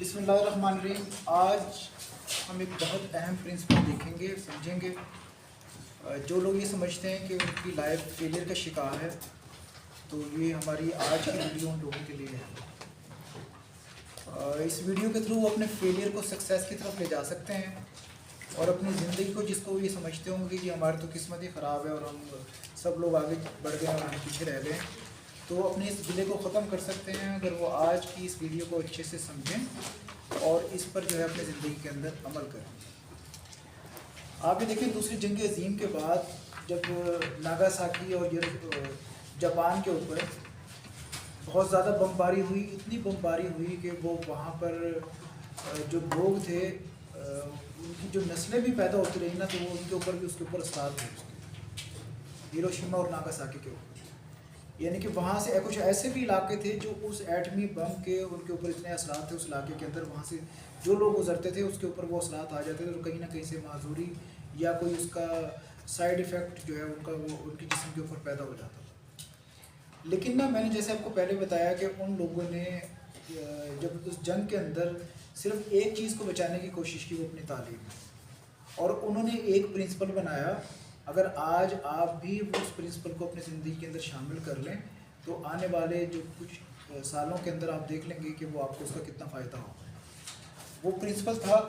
بسم اللہ الرحمن الرحیم۔ آج ہم ایک بہت اہم پرنسپل دیکھیں گے، سمجھیں گے۔ جو لوگ یہ سمجھتے ہیں کہ ان کی لائف فیلئر کا شکار ہے، تو یہ ہماری آج کی ویڈیو ان لوگوں کے لیے ہے۔ اس ویڈیو کے تھرو وہ اپنے فیلئر کو سکسیس کی طرف لے جا سکتے ہیں، اور اپنی زندگی کو، جس کو یہ سمجھتے ہوں گے کہ ہماری تو قسمت ہی خراب ہے اور ہم سب لوگ آگے بڑھ گئے اور ہم پیچھے رہ گئے، تو اپنے اس گلے کو ختم کر سکتے ہیں اگر وہ آج کی اس ویڈیو کو اچھے سے سمجھیں اور اس پر جو ہے اپنی زندگی کے اندر عمل کریں۔ آپ یہ دیکھیں، دوسری جنگ عظیم کے بعد جب ناگاساکی اور جاپان کے اوپر بہت زیادہ بمباری ہوئی، اتنی بمباری ہوئی کہ وہ وہاں پر جو لوگ تھے ان کی جو نسلیں بھی پیدا ہوتی رہی نا، تو وہ ان کے اوپر بھی اس کے اوپر اثرات تھے، ہیروشیما اور ناگاساکی کے اوپر۔ یعنی کہ وہاں سے کچھ ایسے بھی علاقے تھے جو اس ایٹمی بم کے ان کے اوپر اتنے اثرات تھے اس علاقے کے اندر، وہاں سے جو لوگ گزرتے تھے اس کے اوپر وہ اثرات آ جاتے تھے، تو کہیں نہ کہیں سے معذوری یا کوئی اس کا سائیڈ ایفیکٹ جو ہے ان کا وہ ان کے جسم کے اوپر پیدا ہو جاتا تھا۔ لیکن نا، میں نے جیسے آپ کو پہلے بتایا کہ ان لوگوں نے جب اس جنگ کے اندر صرف ایک چیز کو بچانے کی کوشش کی، وہ اپنی تعلیم، اور انہوں نے ایک پرنسپل بنایا۔ اگر آج آپ بھی اس پرنسپل کو اپنی زندگی کے اندر شامل کر لیں تو آنے والے جو کچھ سالوں کے اندر آپ دیکھ لیں گے کہ وہ آپ کو اس کا کتنا فائدہ ہوگا۔ وہ پرنسپل تھا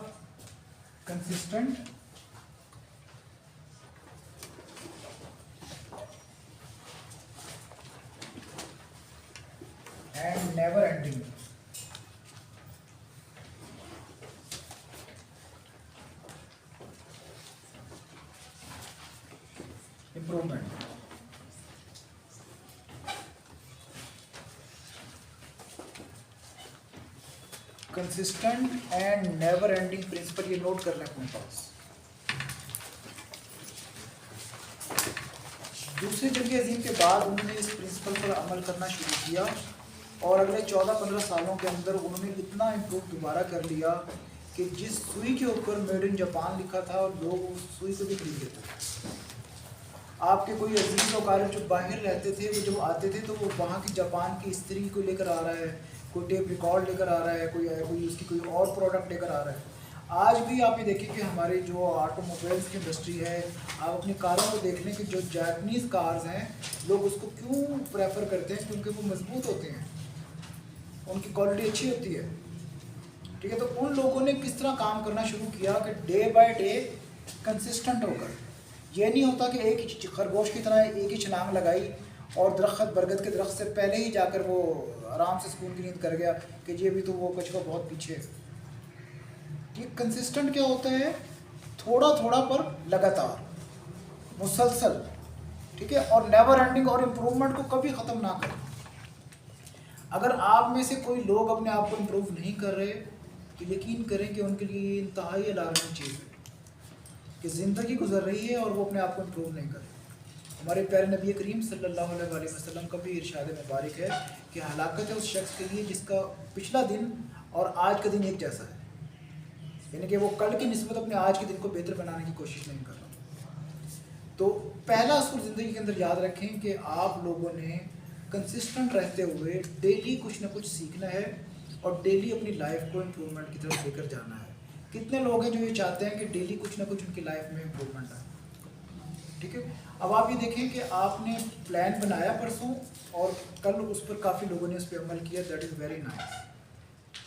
consistent and never ending improvement. Consistent and never ending principle, یہ نوٹ کر لیں اپنے پاس۔ دوسری جنگ عظیم کے بعد انہوں نے اس پرنسپل پر عمل کرنا شروع کیا، اور اگلے 14-15 سالوں کے اندر انہوں نے اتنا امپروو دوبارہ کر لیا کہ جس سوئی کے اوپر میڈ ان جاپان لکھا تھا اور لوگ اس سوئی کو بھی خریدتے تھے۔ آپ کے کوئی عزیز و اقارب جو باہر رہتے تھے، وہ جب آتے تھے تو وہ وہاں کی جاپان کی استری کو لے کر آ رہا ہے، کوئی ٹیپ ریکارڈ لے کر آ رہا ہے، کوئی اس کی کوئی اور پروڈکٹ لے کر آ رہا ہے۔ آج بھی آپ یہ دیکھیں کہ ہمارے جو آٹو موبائلس کی انڈسٹری ہے، آپ اپنی کاروں کو دیکھ لیں کہ جو جاپنیز کارز ہیں، لوگ اس کو کیوں پریفر کرتے ہیں؟ کیونکہ وہ مضبوط ہوتے ہیں، ان کی کوالٹی اچھی ہوتی ہے، ٹھیک ہے۔ تو ان لوگوں نے کس طرح کام کرنا شروع کیا کہ ڈے بائی ڈے کنسسٹنٹ ہو کر، یہ نہیں ہوتا کہ ایک ہی خرگوش کی طرح ایک ہی چھلانگ لگائی اور درخت برگد کے درخت سے پہلے ہی جا کر وہ آرام سے سکون کی نیند کر گیا کہ جی ابھی تو وہ کچھ بہت پیچھے ہے۔ یہ کنسسٹنٹ کیا ہوتا ہے؟ تھوڑا تھوڑا پر لگاتار، مسلسل، ٹھیک ہے، اور نیور اینڈنگ، اور امپروومنٹ کو کبھی ختم نہ کریں۔ اگر آپ میں سے کوئی لوگ اپنے آپ کو امپروو نہیں کر رہے تو یقین کریں کہ ان کے لیے یہ انتہائی الارمنگ چیز ہے کہ زندگی گزر رہی ہے اور وہ اپنے آپ کو امپروو نہیں کر رہے۔ ہمارے پیارے نبی کریم صلی اللہ علیہ وسلم کا بھی ارشاد مبارک ہے کہ ہلاکت ہے اس شخص کے لیے جس کا پچھلا دن اور آج کا دن ایک جیسا ہے، یعنی کہ وہ کل کی نسبت اپنے آج کے دن کو بہتر بنانے کی کوشش نہیں کر رہا۔ تو پہلا اصول زندگی کے اندر یاد رکھیں کہ آپ لوگوں نے کنسسٹنٹ رہتے ہوئے ڈیلی کچھ نہ کچھ سیکھنا ہے اور ڈیلی اپنی لائف کو امپروومنٹ کی طرف لے کر جانا ہے۔ کتنے لوگ ہیں جو یہ چاہتے ہیں کہ ڈیلی کچھ نہ کچھ ان کی لائف میں امپروومنٹ آئے؟ ٹھیک ہے۔ اب آپ یہ دیکھیں کہ آپ نے پلان بنایا پرسوں اور کل اس پر کافی لوگوں نے اس پہ عمل کیا، دیٹ از ویری نائس،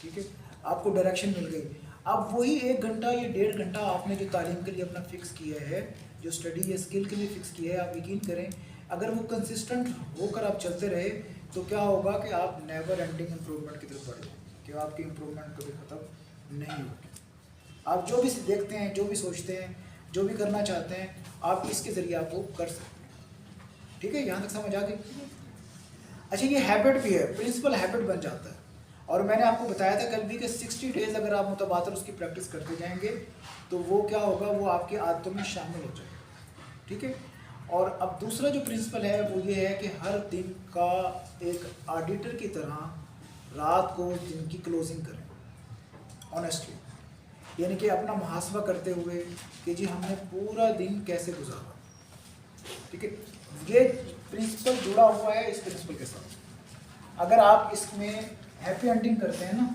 ٹھیک ہے، آپ کو ڈائریکشن مل گئی۔ اب وہی 1 گھنٹہ یا 1.5 گھنٹہ آپ نے جو تعلیم کے لیے اپنا فکس کیا ہے، جو اسٹڈی یا اسکل کے لیے فکس کیا ہے، آپ یقین کریں اگر وہ کنسسٹنٹ ہو کر آپ چلتے رہے تو کیا ہوگا کہ آپ نیور اینڈنگ امپروومنٹ کی طرف بڑھ جائیں گے، کہ آپ کی امپروومنٹ کبھی ختم نہیں ہوگی۔ آپ جو بھی دیکھتے ہیں، جو بھی سوچتے ہیں، جو بھی کرنا چاہتے ہیں، آپ اس کے ذریعے آپ وہ کر سکتے ہیں، ٹھیک ہے۔ یہاں تک سمجھ آ گئی؟ اچھا، یہ ہیبٹ بھی ہے، پرنسپل ہیبٹ بن جاتا ہے، اور میں نے آپ کو بتایا تھا کل بھی کہ 60 ڈیز اگر آپ متبادل اس کی پریکٹس کرتے جائیں گے تو وہ کیا ہوگا، وہ آپ کی عادتوں میں شامل ہو جائے گا، ٹھیک ہے۔ اور اب دوسرا جو پرنسپل ہے وہ یہ ہے کہ ہر دن کا ایک آڈیٹر کی طرح رات کو دن کی کلوزنگ کریں، آنیسٹلی، یعنی کہ اپنا محاسبہ کرتے ہوئے کہ جی ہم نے پورا دن کیسے گزارا، ٹھیک ہے۔ یہ پرنسپل جڑا ہوا ہے اس پرنسپل کے ساتھ۔ اگر آپ اس میں ہیپی اینڈنگ کرتے ہیں نا،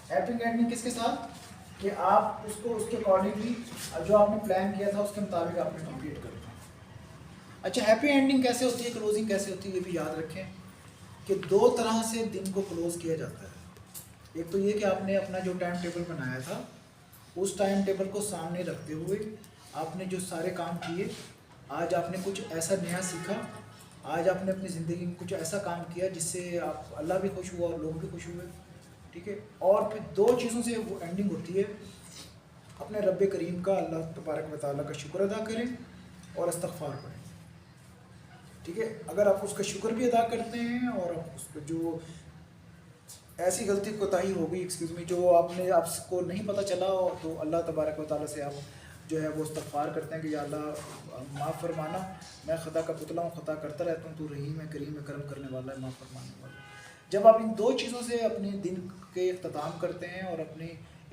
हैप्पी एंडिंग किसके साथ कि आप उसको उसके अकॉर्डिंगली जो आपने प्लान किया था उसके मुताबिक आपने कंप्लीट कर दिया। अच्छा, हैप्पी एंडिंग कैसे होती है, क्लोजिंग कैसे होती है, ये भी याद रखें कि दो तरह से दिन को क्लोज किया जाता है। एक तो ये कि आपने अपना जो टाइम टेबल बनाया था उस टाइम टेबल को सामने रखते हुए आपने जो सारे काम किए, आज आपने कुछ ऐसा नया सीखा, आज आपने अपनी ज़िंदगी में कुछ ऐसा काम किया जिससे आप अल्लाह भी खुश हुआ और लोग भी खुश हुए, ठीक है। और फिर दो चीज़ों से वो एंडिंग होती है, अपने रब करीम का, अल्लाह तबारक व तआला का शुक्र अदा करें और इस्तग़फ़ार पढ़ें, ठीक है। अगर आप उसका शुक्र भी अदा करते हैं और आप उसको जो ऐसी गलती कोताही हो गई, एक्सक्यूज़ मी, जो आपने आपको नहीं पता चला, तो अल्लाह तबारक व तआला से आप जो है वो इस्तग़फ़ार करते हैं कि या अल्लाह माफ़ फरमाना, मैं ख़ता का पुतला हूँ, ख़ता करता रहता हूँ, तू रहीम है, करीम है, करम करने वाला है, माफ़ फरमाने वाला है। जब आप इन दो चीज़ों से अपने दिन के इख्तिताम करते हैं और अपनी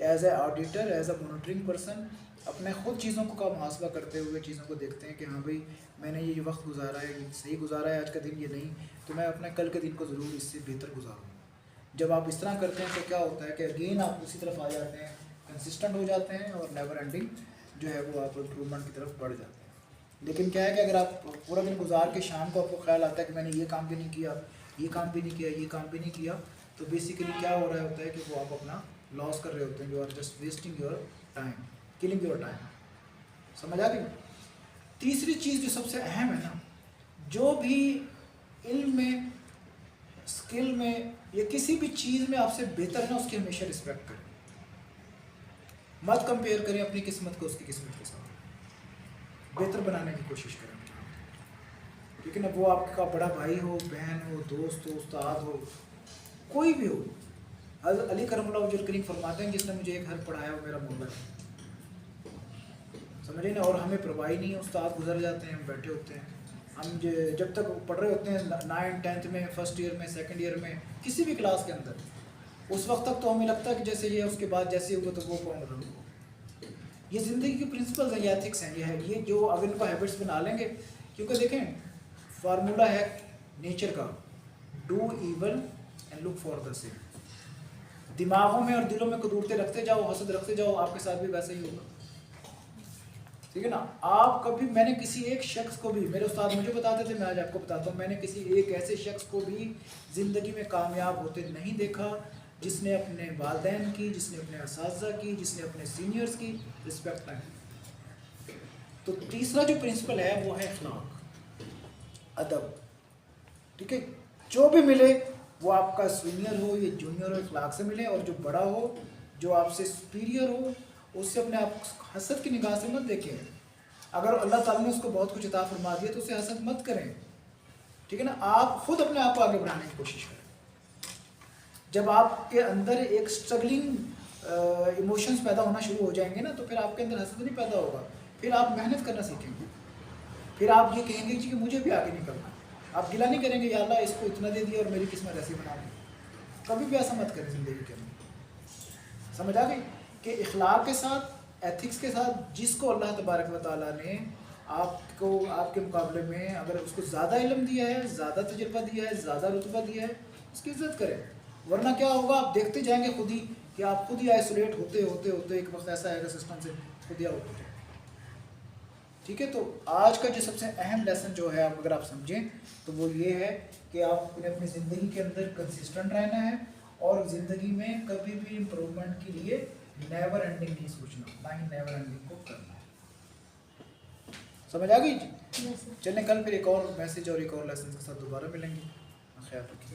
as a auditor, as a monitoring person अपने ख़ुद चीज़ों को का मुहासबा करते हुए चीज़ों को देखते हैं कि हाँ भाई मैंने ये वक्त गुजारा है, ये सही गुजारा है आज का दिन, ये नहीं तो मैं अपने कल के दिन को ज़रूर इससे बेहतर गुजारूँ। जब आप इस तरह करते हैं तो क्या होता है कि अगेन आप उसी तरफ आ जाते हैं, कंसिस्टेंट हो जाते हैं और नेवर एंडिंग जो है वो आप इम्प्रूवमेंट की तरफ बढ़ जाते हैं। लेकिन क्या है कि अगर आप पूरा दिन गुजार के शाम को आपको ख्याल आता है कि मैंने ये काम भी नहीं किया, ये काम भी नहीं किया, ये काम भी नहीं किया, तो बेसिकली क्या हो रहा होता है कि वो आप अपना लॉस कर रहे होते हैं, you are just wasting your time, killing your time. समझ आ गई। तीसरी चीज़ जो सबसे अहम है ना, जो भी इल्म में, स्किल में या किसी भी चीज़ में आपसे बेहतर है ना, उसकी हमेशा रिस्पेक्ट करें, मत कंपेयर करें अपनी किस्मत को उसकी किस्मत के साथ, बेहतर बनाने की कोशिश करें। लेकिन अब वो आपका बड़ा भाई हो, बहन हो, दोस्त हो, उस्ताद हो, कोई भी हो, हज़रत अली करमुल्लाह वजहुल करीम फरमाते हैं जिसने मुझे एक हर्फ पढ़ाया वो मेरा मौला है, समझे ना। और हमें परवाह नहीं है, उस्ताद गुजर जाते हैं, हम बैठे होते हैं, हम जब तक पढ़ रहे होते हैं 9th 10th में, फर्स्ट ईयर में, सेकंड ईयर में, किसी भी क्लास के अंदर, उस वक्त तक तो हमें लगता है कि जैसे ये, उसके बाद जैसे हुआ तो वो कौन रहा। ये ज़िंदगी के प्रिंसिपल्स हैं, ये एथिक्स हैं, ये है, ये जो अगर इनको हैबिट्स बना लेंगे, क्योंकि देखें फार्मूला है नेचर का, do evil and look for the same. दिमागों में और दिलों में कदूरते रखते जाओ, हसद रखते जाओ, आपके साथ भी वैसे ही होगा, ठीक है ना। आप कभी, मैंने किसी एक शख्स को भी, मेरे उस्ताद मुझे बताते थे, मैं आज आपको बताता हूँ, मैंने किसी एक ऐसे शख्स को भी ज़िंदगी में कामयाब होते नहीं देखा जिसने अपने वालिदैन की, जिसने अपने असातिज़ा की, जिसने अपने सीनियर्स की रिस्पेक्ट नहीं। तो तीसरा जो प्रिंसिपल है वो है अखलाक, अदब, ठीक है। जो भी मिले वो आपका सीनियर हो या जूनियर हो, अखलाक से मिले, और जो बड़ा हो, जो आपसे सुपीरियर हो, उससे अपने आप हसद की निगाह से मत देखें। अगर अल्लाह ताला ने उसको बहुत कुछ अता फरमा दिया तो उसे हसद मत करें, ठीक है ना। आप खुद अपने आप को आगे बढ़ाने की कोशिश करें। जब आपके अंदर एक स्ट्रगलिंग इमोशंस पैदा होना शुरू हो जाएंगे ना, तो फिर आपके अंदर हसद नहीं पैदा होगा, फिर आप मेहनत करना सीखेंगे, फिर आप ये कहेंगे कि मुझे भी आगे निकलना। आप गिला नहीं करेंगे या अल्लाह इसको इतना दे दिया और मेरी किस्मत ऐसी बना दी, कभी भी ऐसा मत करें ज़िंदगी के अंदर। समझ आ गई कि इखलाक के साथ, एथिक्स के साथ, जिसको अल्लाह तबारक व तआला ने आपको, आपके मुकाबले में अगर उसको ज़्यादा इल्म दिया है, ज़्यादा तजुर्बा दिया है, ज़्यादा रुतबा दिया है, उसकी इज़्ज़त करें। वरना क्या होगा, आप देखते जाएंगे खुद ही कि आप खुद ही आइसोलेट होते होते होते एक वक्त ऐसा आएगा सिस्टम से खुद ही आउट हो जाए, ठीक है। तो आज का जो सबसे अहम लेसन जो है, आप अगर आप समझें तो वो ये है कि आपने अपनी ज़िंदगी के अंदर कंसिस्टेंट रहना है और ज़िंदगी में कभी भी इम्प्रूवमेंट के लिए नेवर एंडिंग नहीं सोचना, ना ही नेवर एंडिंग को करना है। समझ आ गई जी। चलें, कल फिर एक और मैसेज और एक और लेसन के साथ दोबारा मिलेंगे। ख्याल रखिए।